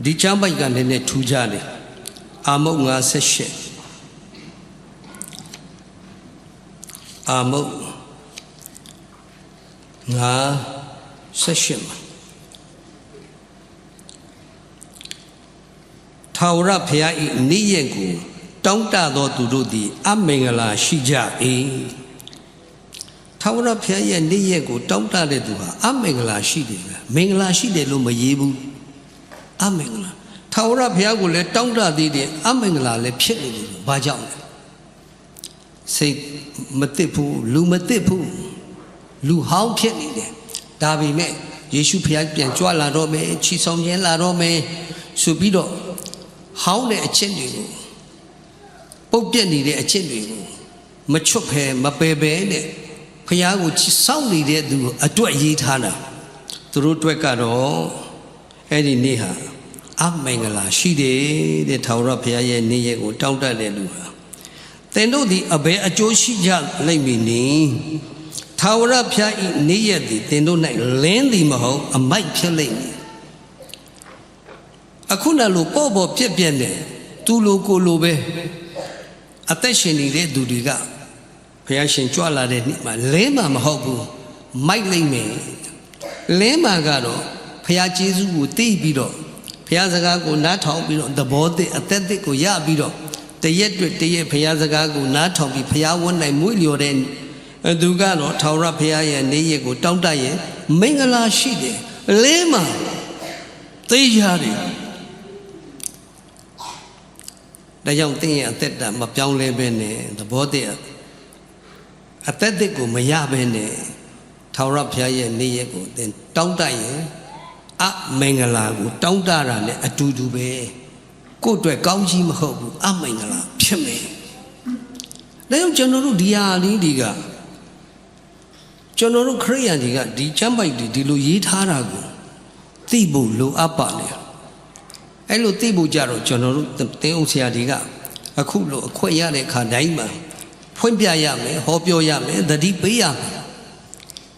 ဒီချမ်းပိုက်ကလည်းနဲ့ထူးကြတယ်အာမုတ်58အာမုတ်58မှာထာဝရဘုရား၏နေ့ရက်ကိုတောင်းတသောသူတို့သည်အမင်္ဂလာရှိကြ၏ထာဝရဘုရားရဲ့နေ့ရက်ကိုတောင်းတတဲ့သူဟာအမင်္ဂလာရှိတယ်ဗျာမင်္ဂလာရှိတယ်လို့မရေးဘူးအမင်္ဂလာထာဝရဘုရားကိုလည်းတောင်းတသေးတယ်အမင်္ဂလာလည်းဖြစ်နေတယ်ဘာကြောင့်လဲစိတ်မသိဘူးလူမသိဘူးလူဟောင်းဖြစ်နေတယ်ဒါပေမဲ့ယေရှုဘုရားပြန်ကြွလာတော့မယ်ချီဆောင်ခြင်းလာတော့မယ်ဆိုပြီးတော့ဟောင်းတဲ့အချက်တွေကိုပုတ်ပြက်နေတဲ့အချက်တွေကိုမချွတ်ဖဲမပယ်ပဲနဲ့ဘုရားကိုစောင့်နေတဲ့သူအတွက်ရေးထားတာသူတို့အတွက်ကတော့အဲ့ဒီနေ့ဟာအမင်္ဂလာရှိတယ်တဲ့ထာဝရဘုရားရဲ့နေ့ရက်ကိုတောင်းတတဲ့လူဟာသင်တို့သည်အဘယ်အကျိုးရှိကြလိမ့်မည်နည်းထာဝရဘုရား၏နေ့ရက်သည်သင်တို့၌လင်းသည်မဟုတ်အမိုက်ဖြစ်လိမ့်မည်အခုနလိုပေါ့ပေါ့ပြက်ပြက်နဲ့သူလိုကိုလိုပဲအသက်ရှင်နေတဲ့သူတွေကဘုရားရှင်ကြွလာတဲ့နေ့မှာလင်းမှာမဟုတ်ဘူးမိုက်လိမ့်မယ်လင်းမှာကတော့ဘုရားကျေးဇူးကိုသိပြီးတော့ဘုရားစကားကိုနားထောင်ပြီးတော့သဘောတည်းအသက်ကိုရပြီးတော့တရက်တွေ့တရက်ဘုရားစကားကိုနားထောင်ပြီးဘုရားဝတ်နိုင်မွေးလျော်တဲ့သူကတော့ထာဝရဘုရားရဲ့နေ့ရက်ကိုတောင်းတရင်မင်္ဂလာရှိတယ်လင်းမှာသိရတယ်ဒါကြောင့်သင်ရဲ့အသက်တာမပြောင်းလဲပဲနဲ့သဘောတည်းအသက်ကိုမရပဲနဲ့ထာဝရဘုရားရဲ့နေ့ရက်ကိုသင်တောင်းတရင်အမင်္ဂလာကိုတောင်းတတာနဲ့အတူတူပဲကိုယ့်အတွက်ကောင်းကြီးမဟုတ်ဘူးအမင်္ဂလာဖြစ်မယ်ဒါကြောင့်ကျွန်တော်တို့ဒီဟာလေးတွေကကျွန်တော်တို့ခရိယန်တွေကဒီချမ်းပိုက်ဒီလိုရေးထားတာကိုသိဖို့လိုအပ်ပါလေအဲ့လိုသိဖို့ကြတော့ကျွန်တော်တို့သင်အုပ်ဆရာတွေကအခုလိုအခွင့်ရတဲ့အခါတိုင်းမှာဖွင့်ပြရမယ်ဟောပြောရမယ်သတိပေးရမယ်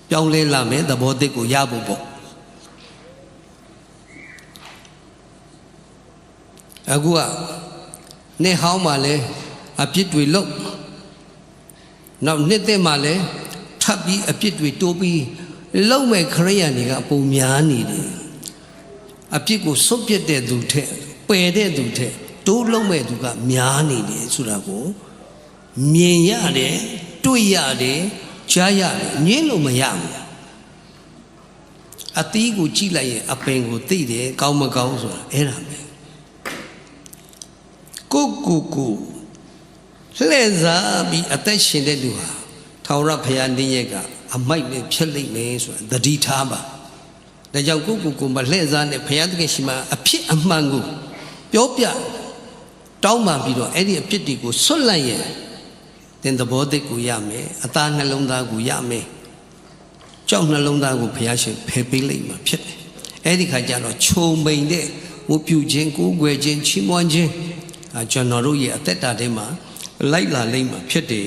ပြောင်းလဲလာမယ်သဘောတည်းကိုရဖို့ပေါ့အခုကနှစ်ဟောင်းမှလည်းအပြစ်တွေလုပ်နောက်နှစ်သက်မှလည်းထပ်ပြီးအပြစ်တွေတိုးပြီးလုံမဲ့ခရိယန်တွေကပုံများနေတယ်အပြစ်ကိုစွန့်ပစ်တဲ့သူထက်ပယ်တဲ့သူထက်တိုးလုံမဲ့သူကများနေတယ်ဆိုတာကိုမြင်ရတယ်တွေ့ရတယ်ကြားရတယ်ငြင်းလို့မရဘူးအသီးကိုကြည့်လိုက်ရင်အပင်ကိုသိတယ်ကောင်းမကောင်းဆိုတာအဲ့ဒါပဲကိုလှည့်စားပြီးအသက်ရှင်တဲ့လူဟာထာဝရဘုရားနေ့ရက်ကအမိုက်နဲ့ဖြစ်လိမ့်မယ်ဆိုတာသတိထားပါဒါကြောင့်ကိုမလှည့်စားနဲ့ဘုရားသခင်ရှိမှအဖြစ်အမှန်ကိုပြောပြတောင်းပန်ပြီးတော့အဲ့ဒီအဖြစ်တွေကိုဆွတ်လိုက်ရင်သင်သဘောတည်းကိုရမယ်အသားနှလုံးသားကိုရမယ်ကြောက်နှလုံးသားကိုဘုရားရှင်ဖယ်ပေးလိုက်မှာဖြစ်တယ်အဲ့ဒီခါကျတော့ခြုံမိန်တဲ့ဝတ်ပြုခြင်းကိုးကွယ်ခြင်းချီးမွမ်းခြင်းကျွန်တော်တို့ရဲ့အသက်တာထဲမှာလိုက်လာလိမ့်မှာဖြစ်တယ်